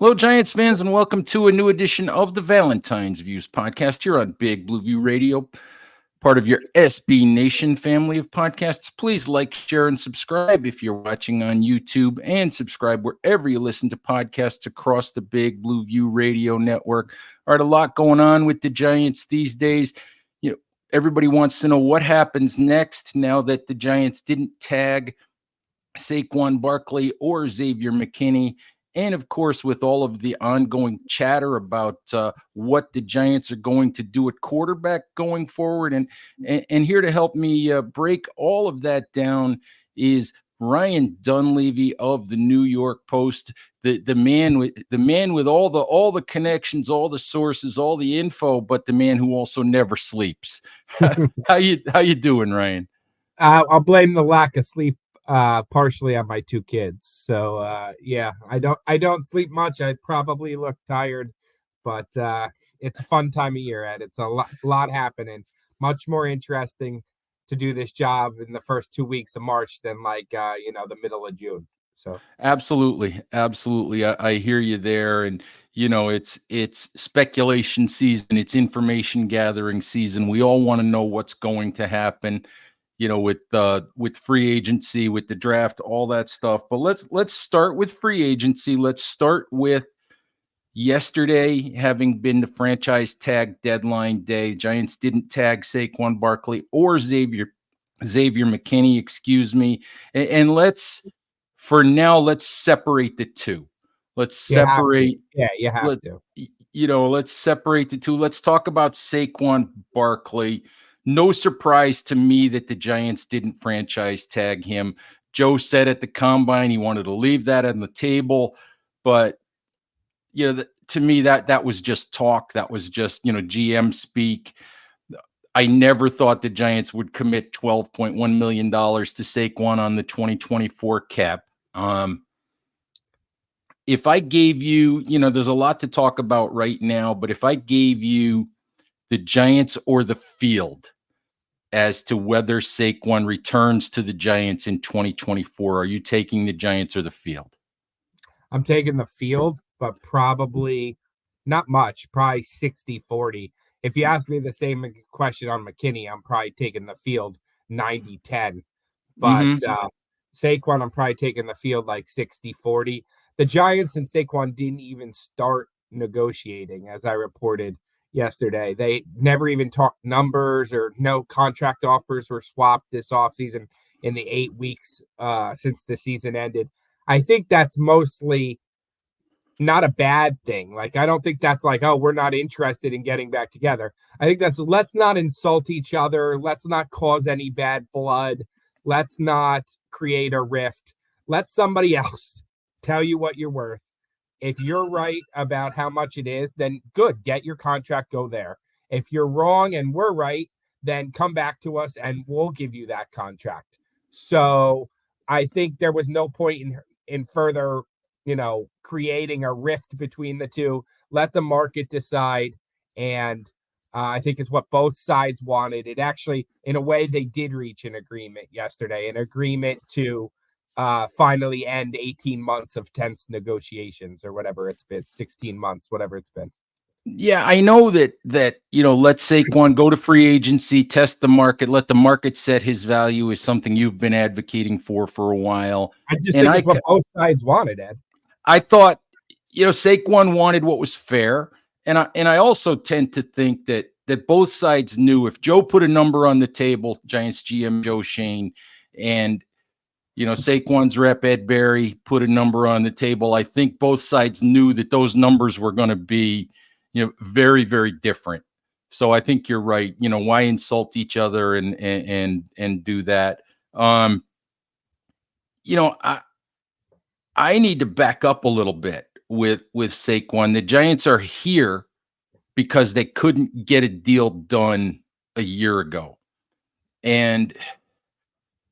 Hello, Giants fans, and welcome to a new edition of the Valentine's Views podcast here on Big Blue View Radio, part of your SB Nation family of podcasts. Please like, share, and subscribe if you're watching on YouTube, and subscribe wherever you listen to podcasts across the Big Blue View Radio network. All right, a lot going on with the Giants these days. Everybody wants to know what happens next now that the Giants didn't tag Saquon Barkley or Xavier McKinney. And of course, with all of the ongoing chatter about what the Giants are going to do at quarterback going forward, and here to help me break all of that down is Ryan Dunleavy of the New York Post, the man with all the connections, all the sources, all the info, but the man who also never sleeps. How you doing, Ryan? I'll blame the lack of sleep partially on my two kids. So yeah, I don't sleep much. I probably look tired, but it's a fun time of year, Ed. It's a lot happening. Much more interesting to do this job in the first 2 weeks of March than the middle of June. So absolutely. I hear you there. And it's speculation season, it's information gathering season. We all want to know what's going to happen, with free agency, with the draft, all that stuff. But let's start with free agency. Let's start with yesterday having been the franchise tag deadline day. Giants didn't tag Saquon Barkley or Xavier McKinney, excuse me. And let's separate the two. Let's separate. You have to. Let's separate the two. Let's talk about Saquon Barkley. No surprise to me that the Giants didn't franchise tag him. Joe said at the combine he wanted to leave that on the table, but to me that was just talk. That was just GM speak. I never thought the Giants would commit $12.1 million to Saquon on the 2024 cap. If I gave you, there's a lot to talk about right now, but if I gave you the Giants or the field as to whether Saquon returns to the Giants in 2024, are you taking the Giants or the field? I'm taking the field, but probably not much, probably 60-40. If you ask me the same question on McKinney, I'm probably taking the field 90-10. But Saquon, I'm probably taking the field like 60-40. The Giants and Saquon didn't even start negotiating, as I reported yesterday. They never even talked numbers, or no contract offers were swapped this offseason in the 8 weeks since the season ended. I think that's mostly not a bad thing. Like, I don't think that's like, oh, we're not interested in getting back together. I think that's, let's not insult each other. Let's not cause any bad blood. Let's not create a rift. Let somebody else tell you what you're worth. If you're right about how much it is, then good, get your contract, go there. If you're wrong and we're right, then come back to us and we'll give you that contract. So I think there was no point in further, creating a rift between the two. Let the market decide. And I think it's what both sides wanted. It actually, in a way, they did reach an agreement yesterday, an agreement to finally end 18 months of tense negotiations, or whatever it's been, 16 months, whatever it's been. Yeah, I know that let Saquon go to free agency, test the market, let the market set his value is something you've been advocating for a while. I just think it's what both sides wanted, Ed. I thought, Saquon wanted what was fair. And I also tend to think that both sides knew if Joe put a number on the table, Giants GM Joe Shane, and Saquon's rep Ed Berry put a number on the table, I think both sides knew that those numbers were going to be, very, very different. So I think you're right. Why insult each other and do that? I need to back up a little bit with Saquon. The Giants are here because they couldn't get a deal done a year ago. And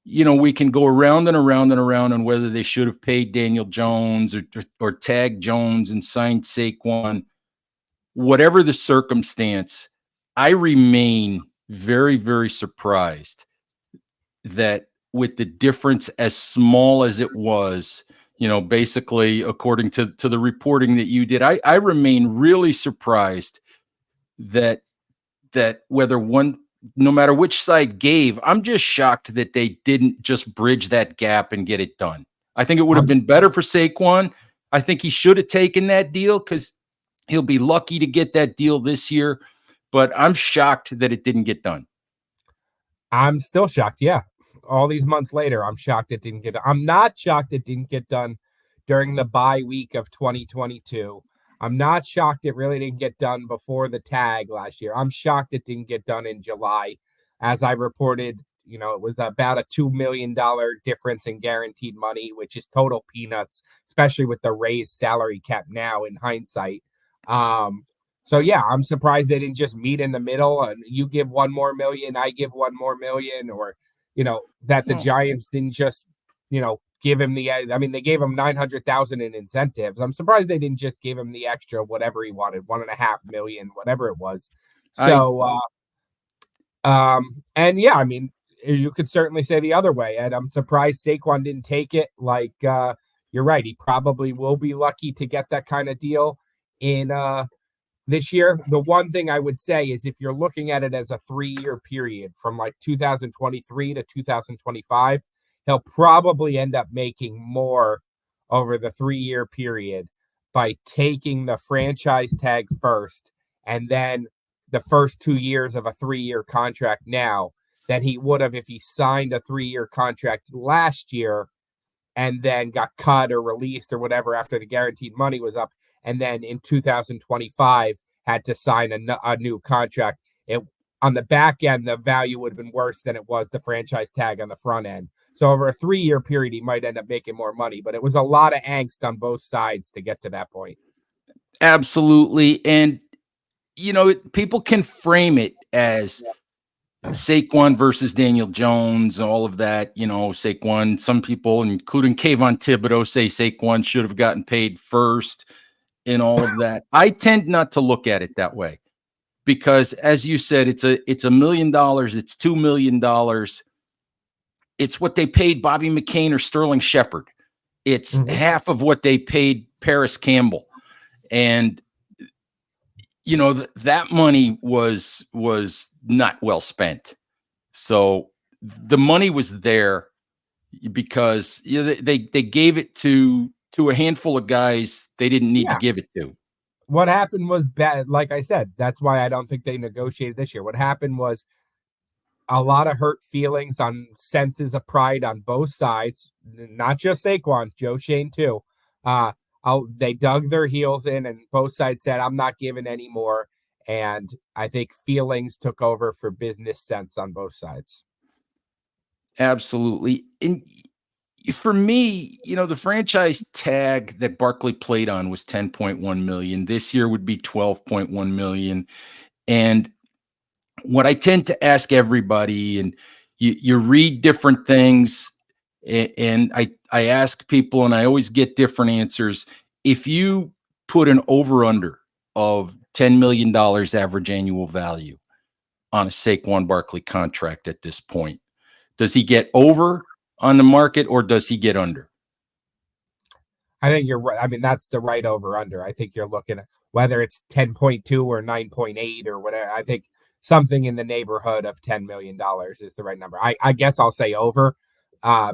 we can go around and around and around on whether they should have paid Daniel Jones or tagged Jones and signed Saquon. Whatever the circumstance, I remain very, very surprised that with the difference as small as it was, basically according to the reporting that you did. I remain really surprised that no matter which side gave, I'm just shocked that they didn't just bridge that gap and get it done. I think it would have been better for Saquon. I think he should have taken that deal because he'll be lucky to get that deal this year. But I'm shocked that it didn't get done. I'm still shocked. Yeah. All these months later, I'm shocked it didn't get done. I'm not shocked it didn't get done during the bye week of 2022. I'm not shocked it really didn't get done before the tag last year. I'm shocked it didn't get done in July. As I reported, it was about a $2 million difference in guaranteed money, which is total peanuts, especially with the raised salary cap now in hindsight. So yeah, I'm surprised they didn't just meet in the middle and you give $1 more million, I give $1 more million, or, that the Giants didn't just, give him they gave him 900,000 in incentives. I'm surprised they didn't just give him the extra, whatever he wanted, 1.5 million, whatever it was. So, and yeah, you could certainly say the other way. And I'm surprised Saquon didn't take it. Like, you're right. He probably will be lucky to get that kind of deal in, this year. The one thing I would say is if you're looking at it as a 3-year period from like 2023 to 2025, he'll probably end up making more over the 3-year period by taking the franchise tag first and then the first 2 years of a 3-year contract now than he would have if he signed a 3-year contract last year and then got cut or released or whatever after the guaranteed money was up. And then in 2025 had to sign a new contract. On the back end, the value would have been worse than it was the franchise tag on the front end. So over a 3-year period, he might end up making more money, but it was a lot of angst on both sides to get to that point. Absolutely. And, people can frame it as Saquon versus Daniel Jones, all of that, Saquon, some people, including Kayvon Thibodeau, say Saquon should have gotten paid first and all of that. I tend not to look at it that way because, as you said, it's $1 million. It's $2 million. It's what they paid Bobby McCain or Sterling Shepard. It's half of what they paid Paris Campbell. And, that money was not well spent. So the money was there because they gave it to a handful of guys they didn't need to give it to. What happened was bad. Like I said, that's why I don't think they negotiated this year. What happened was a lot of hurt feelings on senses of pride on both sides, not just Saquon, Joe Shane too. They dug their heels in and both sides said, I'm not giving any more. And I think feelings took over for business sense on both sides. Absolutely. And for me, the franchise tag that Barkley played on was 10.1 million. This year would be 12.1 million. And what I tend to ask everybody, and you read different things, and I ask people, and I always get different answers. If you put an over-under of $10 million average annual value on a Saquon Barkley contract at this point, does he get over on the market or does he get under? I think you're right. That's the right over-under. I think you're looking at whether it's 10.2 or 9.8 or whatever. I think something in the neighborhood of $10 million is the right number. I guess I'll say over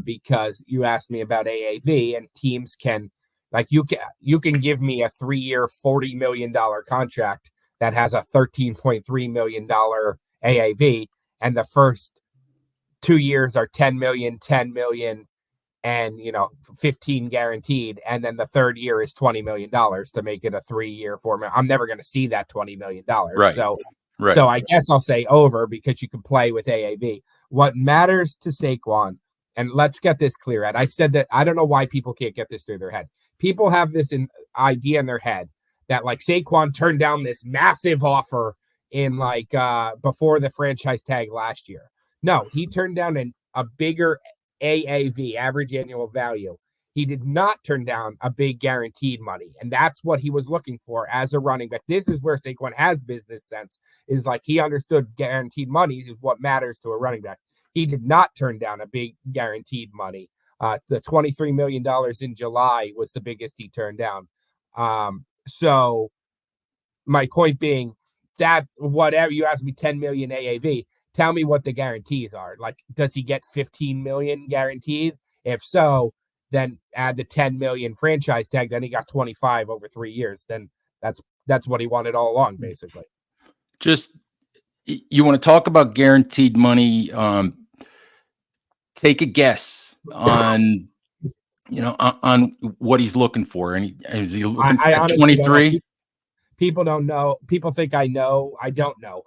because you asked me about AAV and teams can, like, you can give me a 3-year, $40 million contract that has a $13.3 million AAV, and the first 2 years are 10 million, and 15 guaranteed, and then the third year is $20 million to make it a 3-year, $4 million. I'm never going to see that $20 million. Right. So I guess I'll say over because you can play with AAV. What matters to Saquon, and let's get this clear, Ed. I've said that I don't know why people can't get this through their head. People have this idea in their head that like Saquon turned down this massive offer in before the franchise tag last year. No, he turned down a bigger AAV, average annual value. He did not turn down a big guaranteed money, and that's what he was looking for as a running back. This is where Saquon has business sense, is like he understood guaranteed money is what matters to a running back. He did not turn down a big guaranteed money. The $23 million in July was the biggest he turned down. So my point being that whatever you ask me, 10 million AAV, tell me what the guarantees are. Like, does he get 15 million guaranteed? If so, then add the 10 million franchise tag. Then he got 25 over 3 years. Then that's what he wanted all along, basically. Just, you want to talk about guaranteed money? Take a guess on, on what he's looking for. And is he looking for I 23? People don't know. People think I know. I don't know.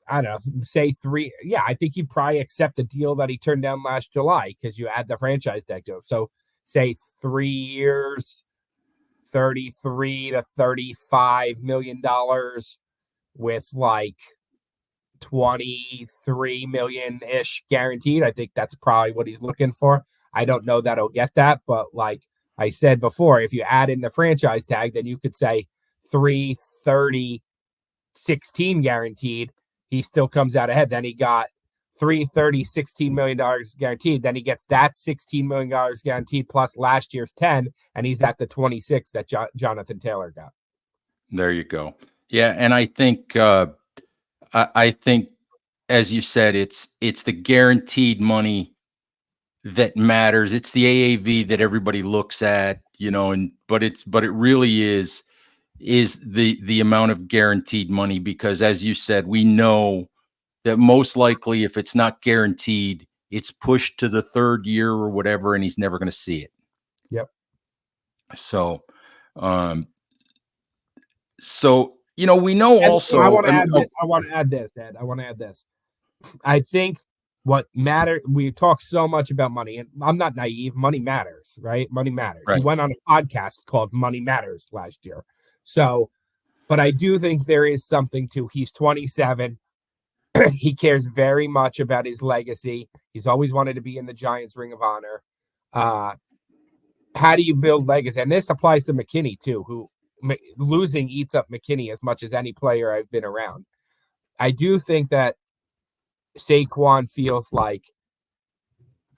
I don't know, say 3. Yeah, I think he'd probably accept the deal that he turned down last July because you add the franchise tag to him. So say 3 years, $33 to $35 million with like 23 million ish guaranteed. I think that's probably what he's looking for. I don't know that he'll get that, but like I said before, if you add in the franchise tag, then you could say 330, 16 guaranteed. He still comes out ahead. Then he got 330, $16 million guaranteed. Then he gets that $16 million guaranteed plus last year's 10, and he's at the 26 that Jonathan Taylor got. There you go. Yeah, and I think I think, as you said, it's the guaranteed money that matters. It's the AAV that everybody looks at, but it really is the amount of guaranteed money, because as you said, we know that most likely if it's not guaranteed, it's pushed to the 3rd year or whatever, and he's never going to see it. Yep. So, we know also. I want to add this, Ed. I want to add this. I think what matters, we talk so much about money, and I'm not naive. Money matters, right? Money matters. Right. He went on a podcast called Money Matters last year. So, but I do think there is something to, he's 27. He cares very much about his legacy. He's always wanted to be in the Giants Ring of Honor. How do you build legacy? And this applies to McKinney too, who losing eats up McKinney as much as any player I've been around. I do think that Saquon feels like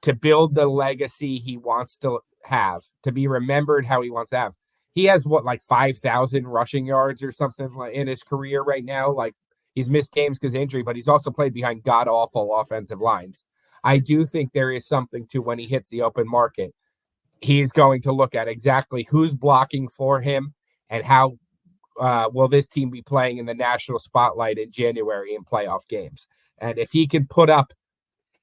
to build the legacy he wants to have, to be remembered how he wants to have. He has like 5,000 rushing yards or something like in his career right now. Like, he's missed games because of injury, but he's also played behind god-awful offensive lines. I do think there is something to when he hits the open market. He's going to look at exactly who's blocking for him and how will this team be playing in the national spotlight in January in playoff games. And if he can put up,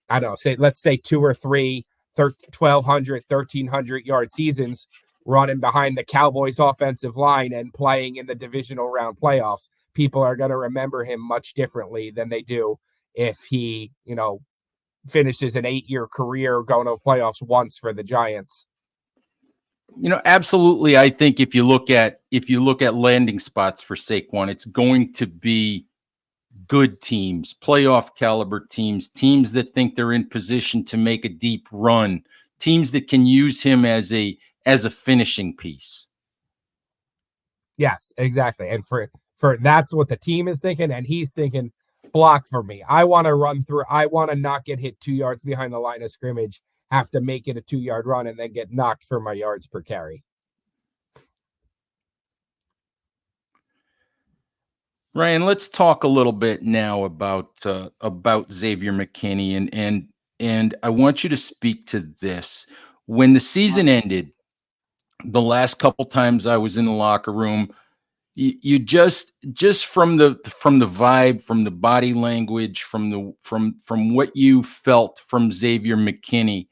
I don't know, let's say 2 or 3 1,200, 1,300 yard seasons running behind the Cowboys offensive line and playing in the divisional round playoffs, people are going to remember him much differently than they do if he, finishes an 8-year career going to playoffs once for the Giants. Absolutely. I think if you look at landing spots for Saquon, it's going to be good teams, playoff caliber teams that think they're in position to make a deep run, teams that can use him as a finishing piece. Yes, exactly. And for that's what the team is thinking, and he's thinking, block for me. I want to run through. I want to not get hit 2 yards behind the line of scrimmage, have to make it a 2-yard run, and then get knocked for my yards per carry. Ryan, let's talk a little bit now about Xavier McKinney, and I want you to speak to this. When the season ended, the last couple times I was in the locker room, you just from the vibe, from the body language, from what you felt from Xavier McKinney,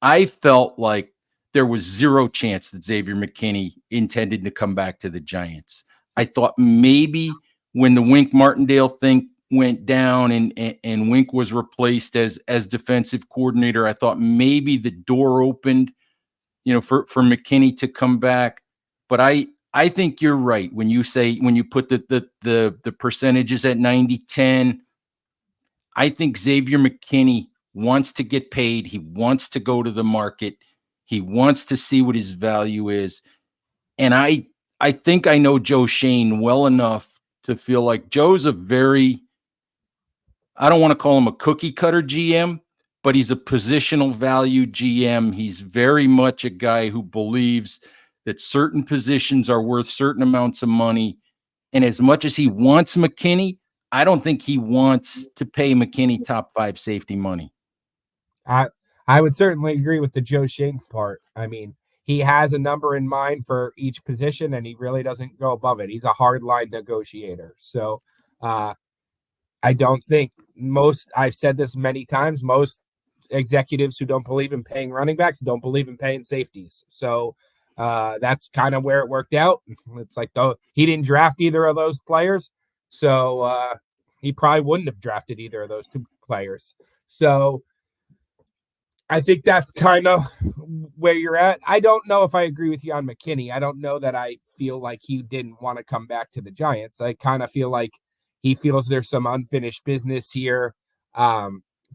I felt like there was zero chance that Xavier McKinney intended to come back to the Giants. I thought maybe when the Wink Martindale thing went down and Wink was replaced as defensive coordinator, I thought maybe the door opened, for McKinney to come back. But I think you're right when you put the percentages at 90-10. I think Xavier McKinney wants to get paid. He wants to go to the market. He wants to see what his value is. And I think I know Joe Shane well enough to feel like Joe's a very, I don't want to call him a cookie cutter GM, but he's a positional value GM. He's very much a guy who believes that certain positions are worth certain amounts of money. And as much as he wants McKinney, I don't think he wants to pay McKinney top 5 safety money. I would certainly agree with the Joe Schoen part. I mean, he has a number in mind for each position, and he really doesn't go above it. He's a hard line negotiator. So I don't think I've said this many times, most executives who don't believe in paying running backs don't believe in paying safeties. So that's kind of where it worked out. It's like, though, he didn't draft either of those players. So he probably wouldn't have drafted either of those 2 players. So I think that's kind of where you're at. I don't know if I agree with you on McKinney. I don't know that I feel like he didn't want to come back to the Giants. I kind of feel like he feels there's some unfinished business here.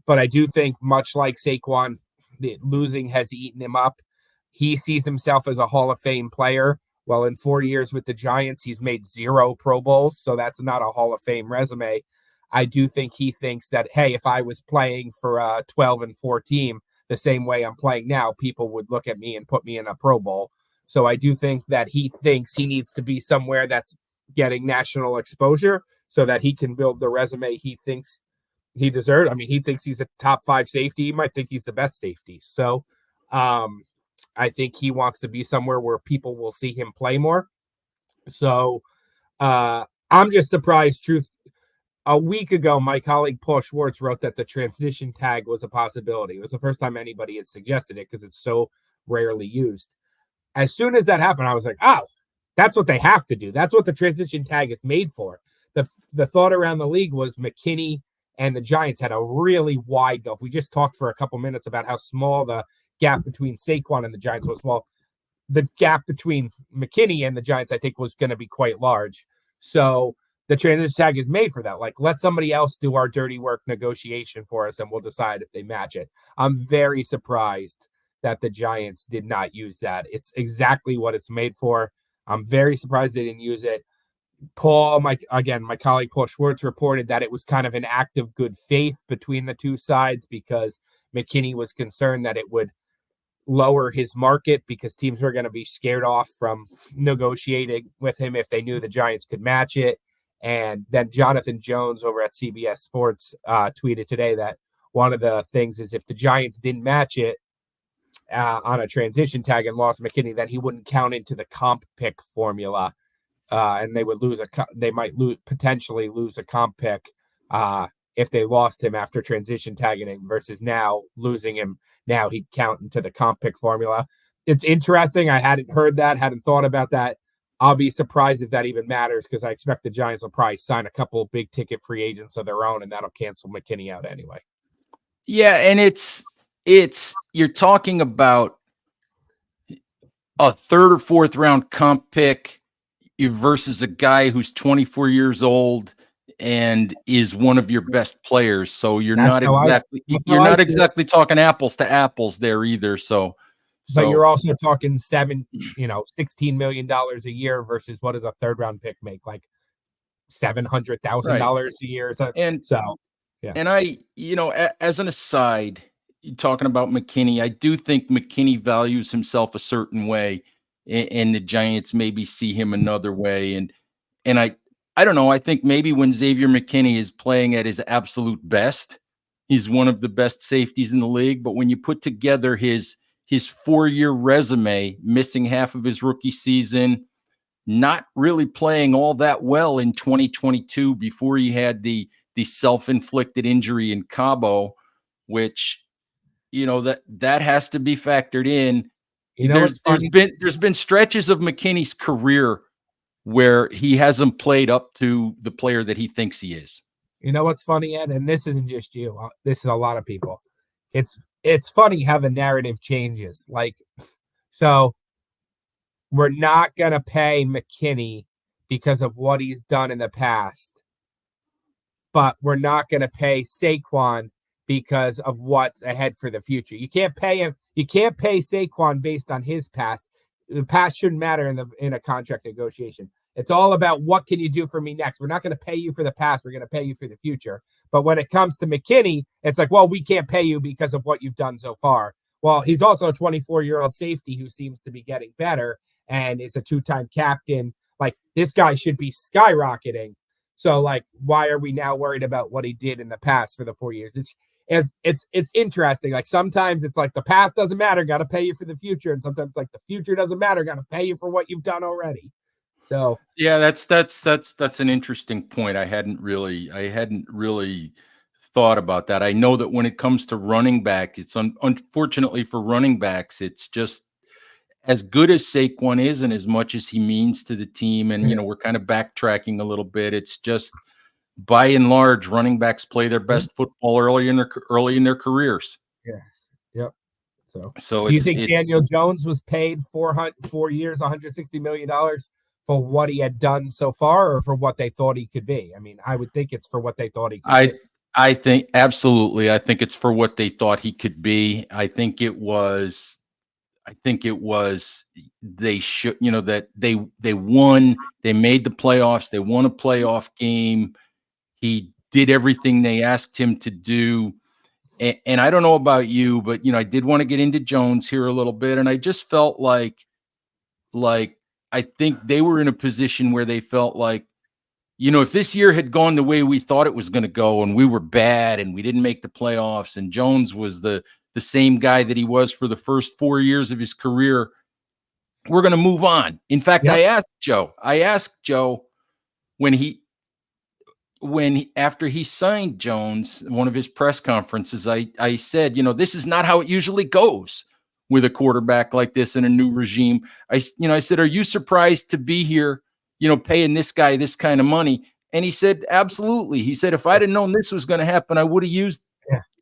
But I do think, much like Saquon, losing has eaten him up. He sees himself as a Hall of Fame player. Well, in 4 years with the Giants, he's made 0 Pro Bowls, so that's not a Hall of Fame resume. I do think he thinks that, hey, if I was playing for a 12-4 team the same way I'm playing now, people would look at me and put me in a Pro Bowl. So I do think that he thinks he needs to be somewhere that's getting national exposure so that he can build the resume he thinks he deserves. I mean, he thinks he's a top 5 safety. He might think he's the best safety. So I think he wants to be somewhere where people will see him play more. So I'm just surprised, truth. A week ago, my colleague Paul Schwartz wrote that the transition tag was a possibility. It was the first time anybody had suggested it because it's so rarely used. As soon as that happened, I was like, oh, that's what they have to do. That's what the transition tag is made for. The thought around the league was McKinney and the Giants had a really wide gulf. We just talked for a couple minutes about how small the gap between Saquon and the Giants was. Well, the gap between McKinney and the Giants, I think, was going to be quite large. So the transition tag is made for that. Like, let somebody else do our dirty work negotiation for us, and we'll decide if they match it. I'm very surprised that the Giants did not use that. It's exactly what it's made for. I'm very surprised they didn't use it. My colleague Paul Schwartz reported that it was kind of an act of good faith between the 2 sides because McKinney was concerned that it would lower his market because teams were going to be scared off from negotiating with him if they knew the Giants could match it. And then Jonathan Jones over at CBS Sports tweeted today that one of the things is if the Giants didn't match it on a transition tag and lost McKinney, then he wouldn't count into the comp pick formula. And they would potentially lose a comp pick if they lost him after transition tagging him versus now losing him. Now he'd count into the comp pick formula. It's interesting. I hadn't heard that, hadn't thought about that. I'll be surprised if that even matters because I expect the Giants will probably sign a couple of big ticket free agents of their own, and that'll cancel McKinney out anyway. Yeah, and it's you're talking about a 3rd or 4th round comp pick versus a guy who's 24 years old and is one of your best players. So you're not exactly talking apples to apples there either. So but you're also talking $16 million a year versus what does a 3rd round pick make? Like $700,000 a year. And I, as an aside, talking about McKinney, I do think McKinney values himself a certain way, and the Giants maybe see him another way. And I don't know. I think maybe when Xavier McKinney is playing at his absolute best, he's one of the best safeties in the league. But when you put together his 4-year resume, missing half of his rookie season, not really playing all that well in 2022 before he had the self-inflicted injury in Cabo, which, that has to be factored in. There's been stretches of McKinney's career where he hasn't played up to the player that he thinks he is. You know what's funny, Ed? And this isn't just you. This is a lot of people. It's funny how the narrative changes. Like, so we're not going to pay McKinney because of what he's done in the past, but we're not going to pay Saquon because of what's ahead for the future. You can't pay him. You can't pay Saquon based on his past. The past shouldn't matter in a contract negotiation. It's all about what can you do for me next. We're not going to pay you for the past. We're going to pay you for the future. But when it comes to McKinney, it's like, well, we can't pay you because of what you've done so far. Well, he's also a 24-year-old safety who seems to be getting better and is a 2-time captain. Like, this guy should be skyrocketing. So, like, why are we now worried about what he did in the past for the 4 years? It's interesting. Like, sometimes it's like the past doesn't matter, got to pay you for the future, and sometimes like the future doesn't matter, got to pay you for what you've done already. So yeah, that's an interesting point. I hadn't really thought about that. I know that when it comes to running back, it's unfortunately for running backs, it's just as good as Saquon is and as much as he means to the team. And we're kind of backtracking a little bit. It's just by and large, running backs play their best football early in their careers. yeah, yep. So do you think Daniel Jones was paid 4 years, $160 million for what he had done so far, or for what they thought he could be? I mean, I would think it's for what they thought he could be. I think absolutely. I think it's for what they thought he could be. I think it was they should, that they won, they made the playoffs, they won a playoff game. He did everything they asked him to do. And I don't know about you, but I did want to get into Jones here a little bit. And I just felt like I think they were in a position where they felt like, if this year had gone the way we thought it was going to go, and we were bad and we didn't make the playoffs, and Jones was the same guy that he was for the first 4 years of his career, we're going to move on. In fact, yep. I asked Joe after he signed Jones, one of his press conferences, I said, this is not how it usually goes with a quarterback like this in a new regime. I said, are you surprised to be here, paying this guy this kind of money? And he said, absolutely. He said, if I'd have known this was going to happen, I would have used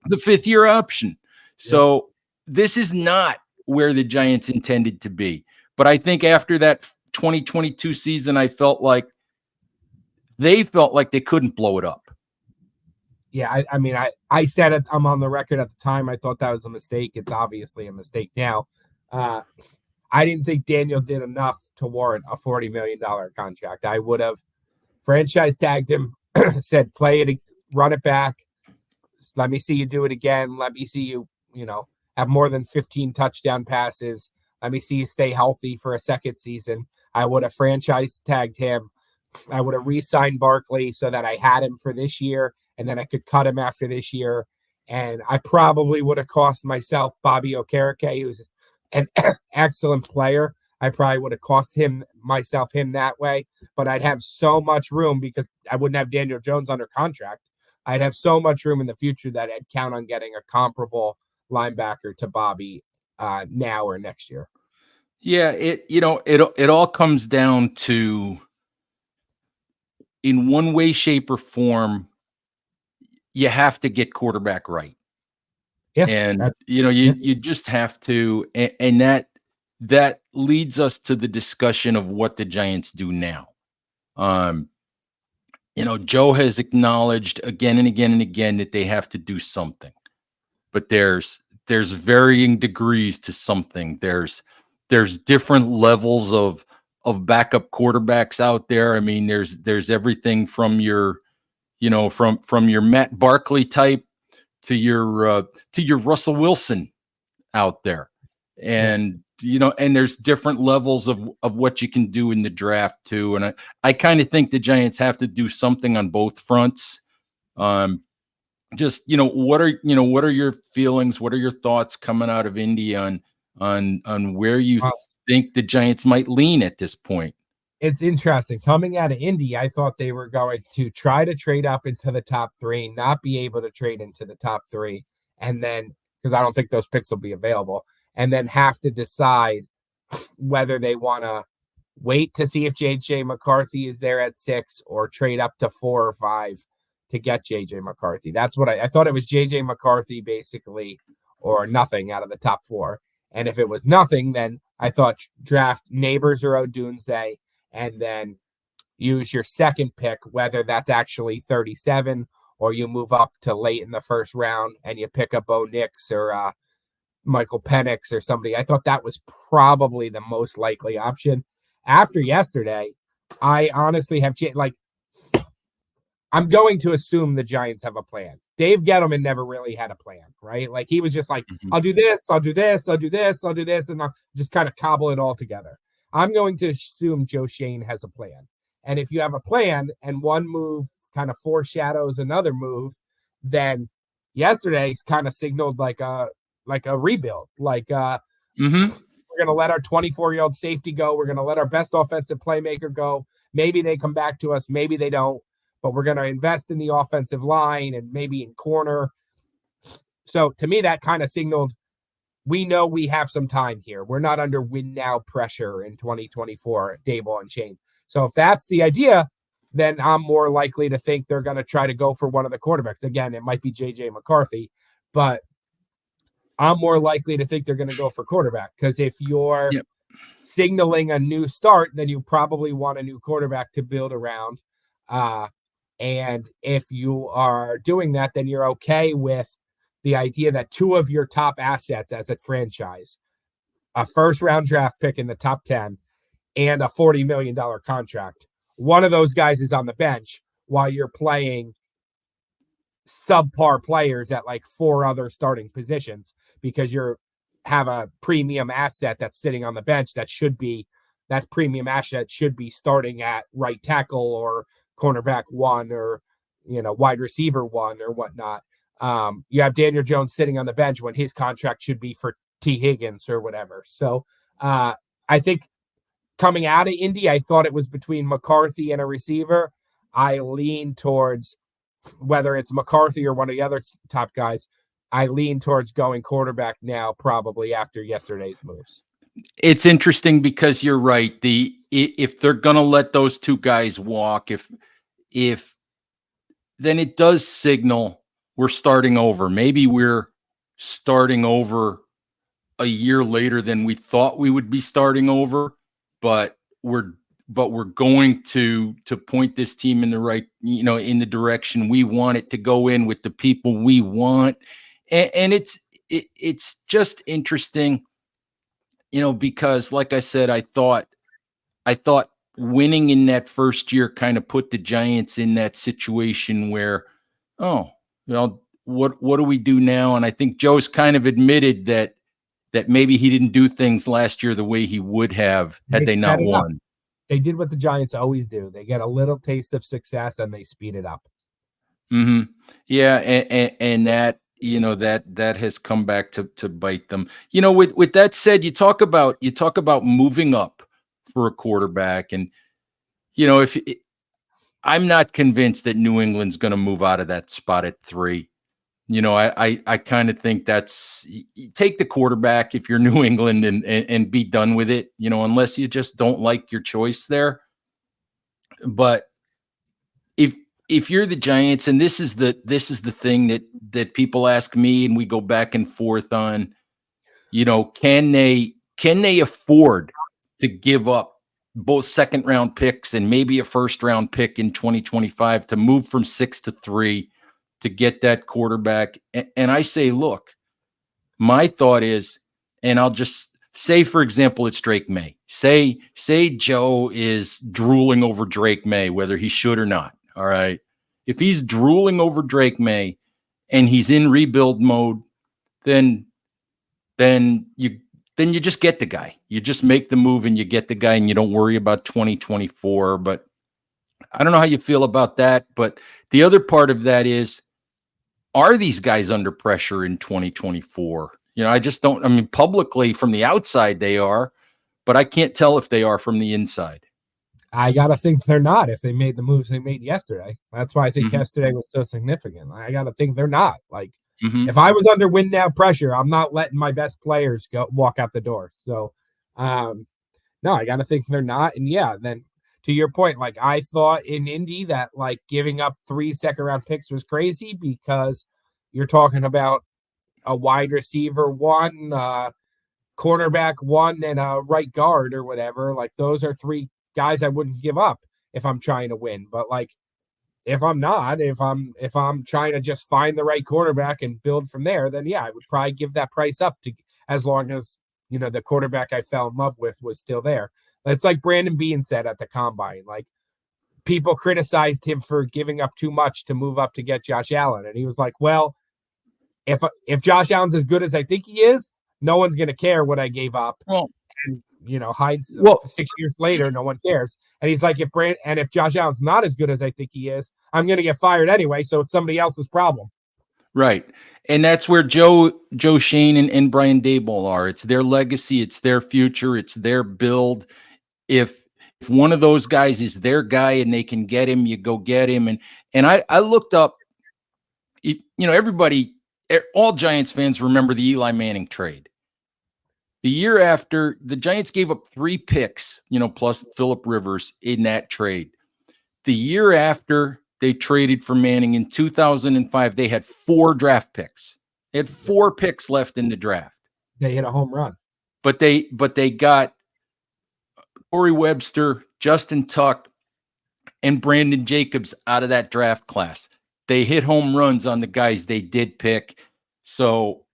the 5th-year option. So this is not where the Giants intended to be. But I think after that 2022 season, they felt like they couldn't blow it up. Yeah, I mean, I said it. I'm on the record at the time. I thought that was a mistake. It's obviously a mistake now. I didn't think Daniel did enough to warrant a $40 million contract. I would have franchise tagged him, said, play it, run it back. Let me see you do it again. Let me see you, have more than 15 touchdown passes. Let me see you stay healthy for a second season. I would have franchise tagged him. I would have re-signed Barkley so that I had him for this year, and then I could cut him after this year. And I probably would have cost myself Bobby Okereke, who's an excellent player. I probably would have cost him that way, but I'd have so much room because I wouldn't have Daniel Jones under contract. I'd have so much room in the future that I'd count on getting a comparable linebacker to Bobby now or next year. Yeah, it all comes down to, in one way, shape, or form, you have to get quarterback right. Yeah, and you just have to, and that leads us to the discussion of what the Giants do now. Joe has acknowledged again and again and again that they have to do something, but there's varying degrees to something. There's different levels of backup quarterbacks out there. I mean, there's everything from your, from your Matt Barkley type to your Russell Wilson out there. And, and there's different levels of what you can do in the draft too. And I kind of think the Giants have to do something on both fronts. Just, what are your feelings? What are your thoughts coming out of Indy on where you think the Giants might lean at this point? It's interesting. Coming out of Indy, I thought they were going to try to trade up into the top 3, not be able to trade into the top 3, and then, because I don't think those picks will be available, and then have to decide whether they want to wait to see if J.J. McCarthy is there at 6 or trade up to 4 or 5 to get J.J. McCarthy. That's what I thought. It was J.J. McCarthy basically, or nothing out of the top 4. And if it was nothing, then I thought draft Neighbors or Odunze, and then use your second pick, whether that's actually 37 or you move up to late in the first round and you pick up Bo Nix or Michael Penix or somebody. I thought that was probably the most likely option. After yesterday, I honestly have I'm going to assume the Giants have a plan. Dave Gettleman never really had a plan, right? Like he was just like, I'll do this, I'll do this, I'll do this, I'll do this, and I'll just kind of cobble it all together. I'm going to assume Joe Shane has a plan. And if you have a plan and one move kind of foreshadows another move, then yesterday's kind of signaled like a rebuild. Like we're going to let our 24-year-old safety go. We're going to let our best offensive playmaker go. Maybe they come back to us. Maybe they don't. But we're going to invest in the offensive line and maybe in corner. So to me, that kind of signaled we know we have some time here. We're not under win now pressure in 2024 at Daboll and Shane. So if that's the idea, then I'm more likely to think they're going to try to go for one of the quarterbacks. Again, it might be J.J. McCarthy, but I'm more likely to think they're going to go for quarterback because if you're signaling a new start, then you probably want a new quarterback to build around. And if you are doing that, then you're okay with the idea that two of your top assets as a franchise, a first-round draft pick in the top 10 and a $40 million contract, one of those guys is on the bench while you're playing subpar players at like four other starting positions because you have a premium asset that's sitting on the bench that premium asset should be starting at right tackle or cornerback one or, wide receiver one or whatnot. You have Daniel Jones sitting on the bench when his contract should be for T. Higgins or whatever. So I think coming out of Indy, I thought it was between McCarthy and a receiver. I lean towards whether it's McCarthy or one of the other top guys. I lean towards going quarterback now, probably after yesterday's moves. It's interesting because you're right. If they're going to let those two guys walk, if then it does signal we're starting over. Maybe we're starting over a year later than we thought we would be starting over, but we're going to point this team in the right, in the direction we want it to go in with the people we want. And it's just interesting, because like I said, I thought winning in that first year kind of put the Giants in that situation where, what do we do now? And I think Joe's kind of admitted that maybe he didn't do things last year the way he would have had they not won. They did what the Giants always do. They get a little taste of success and they speed it up. Yeah. And that, that has come back to bite them. With that said, you talk about moving up for a quarterback. And, I'm not convinced that New England's going to move out of that spot at 3. I kind of think that's take the quarterback if you're New England and be done with it, unless you just don't like your choice there. But if you're the Giants, and this is the thing that people ask me and we go back and forth on, can they afford to give up both second round picks and maybe a first round pick in 2025 to move from 6 to 3 to get that quarterback? And I say, look, my thought is, and I'll just say, for example, it's Drake May. Say Joe is drooling over Drake May, whether he should or not. All right. If he's drooling over Drake May and he's in rebuild mode, then you just get the guy. You just make the move and you get the guy and you don't worry about 2024. But I don't know how you feel about that. But the other part of that is, are these guys under pressure in 2024? I just don't. I mean, publicly from the outside they are, but I can't tell if they are from the inside. I got to think they're not if they made the moves they made yesterday. That's why I think yesterday was so significant. I got to think they're not. Like, if I was under win now pressure, I'm not letting my best players walk out the door. So, no, I got to think they're not. And yeah, then to your point, like I thought in Indy that like giving up 3 second-round picks was crazy because you're talking about a wide receiver 1, cornerback 1, and a right guard or whatever. Like those are 3 guys I wouldn't give up if I'm trying to win. But like if I'm not, if I'm trying to just find the right quarterback and build from there, then yeah, I would probably give that price up to as long as the quarterback I fell in love with was still there. It's like Brandon Bean said at the combine. Like, people criticized him for giving up too much to move up to get Josh Allen. And he was like, well, if Josh Allen's as good as I think he is, no one's going to care what I gave up. Well, And, Heinz, well, 6 years later, no one cares. And he's like, if Josh Allen's not as good as I think he is, I'm going to get fired anyway. So it's somebody else's problem. Right. And that's where Joe Shane and Brian Daboll are. It's their legacy. It's their future. It's their build. If one of those guys is their guy and they can get him, you go get him. And I looked up, everybody, all Giants fans remember the Eli Manning trade. The year after, the Giants gave up 3 picks, plus Phillip Rivers in that trade. The year after they traded for Manning in 2005, they had 4 draft picks. They had 4 picks left in the draft. They hit a home run. But they got Corey Webster, Justin Tuck, and Brandon Jacobs out of that draft class. They hit home runs on the guys they did pick. So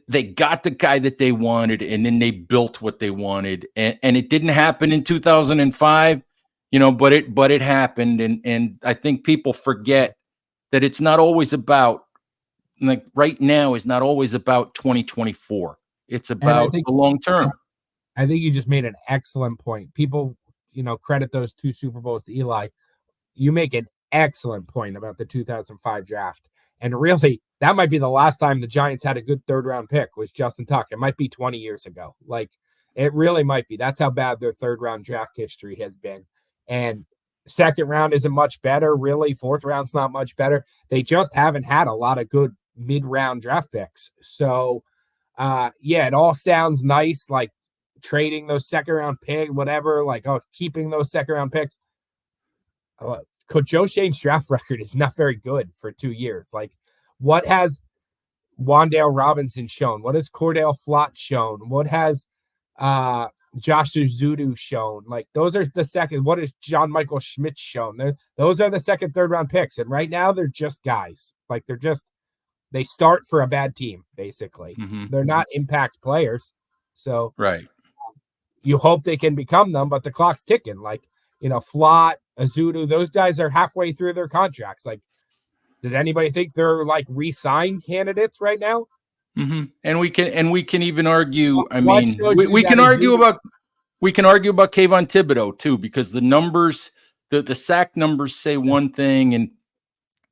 they got the guy that they wanted, and then they built what they wanted. And it didn't happen in 2005, but it happened. And I think people forget that it's not always about, like, right now is not always about 2024. It's about the long term. I think you just made an excellent point. People, credit those 2 Super Bowls to Eli. You make an excellent point about the 2005 draft. And really, that might be the last time the Giants had a good 3rd-round pick was Justin Tuck. It might be 20 years ago. Like, it really might be. That's how bad their 3rd-round draft history has been. And 2nd round isn't much better, really. 4th round's not much better. They just haven't had a lot of good mid-round draft picks. So, it all sounds nice, like trading those 2nd-round picks, whatever, like, keeping those 2nd-round picks. Coach Joe Shane's draft record is not very good for 2 years. Like, what has Wan'Dale Robinson shown? What has Cordell Flott shown? What has Josh Zudu shown? Like, those are the second. What has John Michael Schmidt shown? Those are the 2nd, 3rd round picks. And right now they're just guys. Like, they start for a bad team, basically. Mm-hmm. They're not impact players. So right. You hope they can become them, but the clock's ticking. Like, Flott, Azudu, those guys are halfway through their contracts. Like, does anybody think they're like re-sign candidates right now? Mm-hmm. And we can even argue. I mean, we can argue about Kayvon Thibodeau too, because the numbers, the sack numbers say one thing, and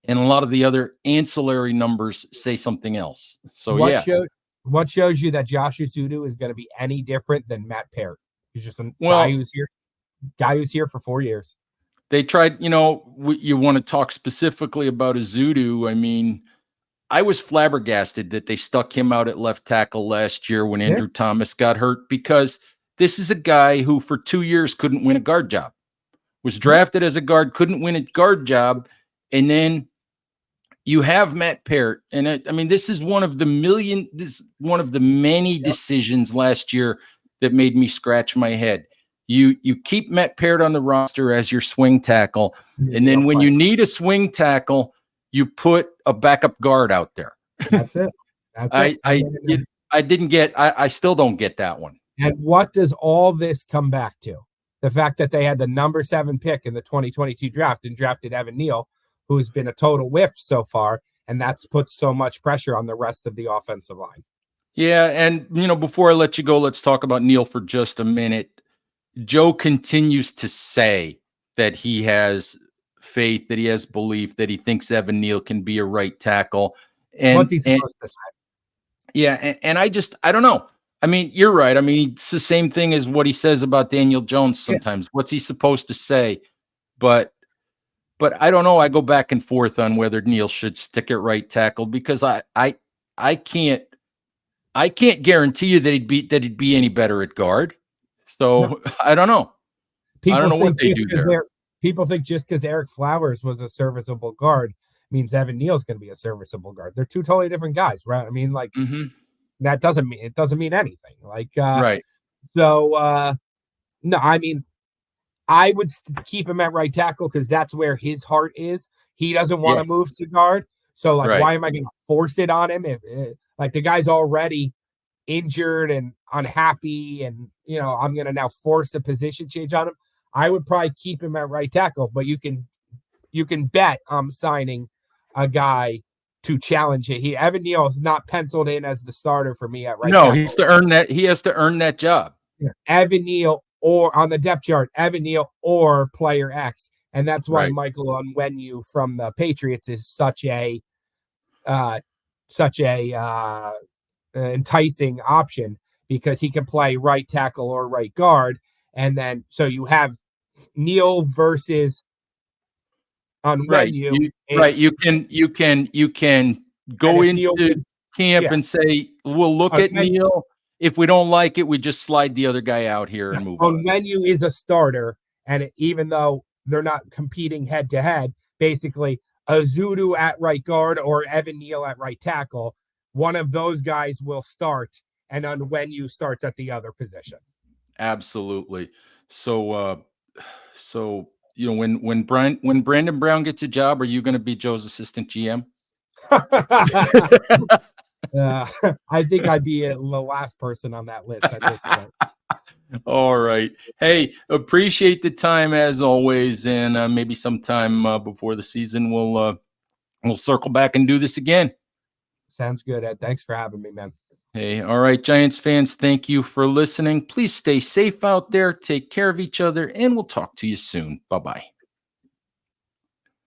a lot of the other ancillary numbers say something else. So what shows you that Josh Azudu is going to be any different than Matt Parrott? He's just a guy who's here for 4 years. They tried, you want to talk specifically about Azudu. I mean, I was flabbergasted that they stuck him out at left tackle last year when Andrew Thomas got hurt, because this is a guy who for 2 years couldn't win a guard job, was drafted as a guard, couldn't win a guard job. And then you have Matt Parrott. And I mean, this is one of the many decisions last year that made me scratch my head. You keep Matt Parrott on the roster as your swing tackle, and then when you need a swing tackle, you put a backup guard out there. That's it. I still don't get that one. And what does all this come back to? The fact that they had the number 7 pick in the 2022 draft and drafted Evan Neal, who's been a total whiff so far, and that's put so much pressure on the rest of the offensive line. Yeah, and before I let you go, let's talk about Neal for just a minute. Joe continues to say that he has faith, that he has belief, that he thinks Evan Neal can be a right tackle. And what's he supposed to say? Yeah, and I don't know. I mean, you're right. I mean, it's the same thing as what he says about Daniel Jones sometimes. What's he supposed to say? But I don't know. I go back and forth on whether Neal should stick at right tackle, because I can't guarantee you that he'd be any better at guard. So I don't know. I don't know what they do there. People think just because Eric Flowers was a serviceable guard means Evan Neal's going to be a serviceable guard. They're 2 totally different guys, right? I mean, like, that doesn't mean anything. Like, right. So, no, I mean, I would keep him at right tackle because that's where his heart is. He doesn't want to move to guard. So, like, why am I going to force it on him? If, like, the guy's already injured and unhappy, and I'm going to now force a position change on him, I would probably keep him at right tackle. But you can bet I'm signing a guy to challenge it. Evan Neal is not penciled in as the starter for me at right tackle. No, he has to earn that. He has to earn that job. Evan Neal, or on the depth chart, Evan Neal or player X. And that's why Right. Michael Onwenu from the Patriots is such a enticing option, because he can play right tackle or right guard. And then so you have Neal versus Onwenu. Right. You can go into camp and say, we'll look at Neal. If we don't like it, we just slide the other guy out here and move on. Onwenu is a starter, and even though they're not competing head to head, basically Azudu at right guard or Evan Neal at right tackle, one of those guys will start, and Onwenu starts at the other position. Absolutely. So when Brandon Brown gets a job, are you going to be Joe's assistant GM? I think I'd be the last person on that list at this point. All right. Hey, appreciate the time as always, and maybe sometime before the season we'll circle back and do this again. Sounds good, Ed. Thanks for having me, man. Hey, all right, Giants fans, thank you for listening. Please stay safe out there, take care of each other, and we'll talk to you soon. Bye-bye.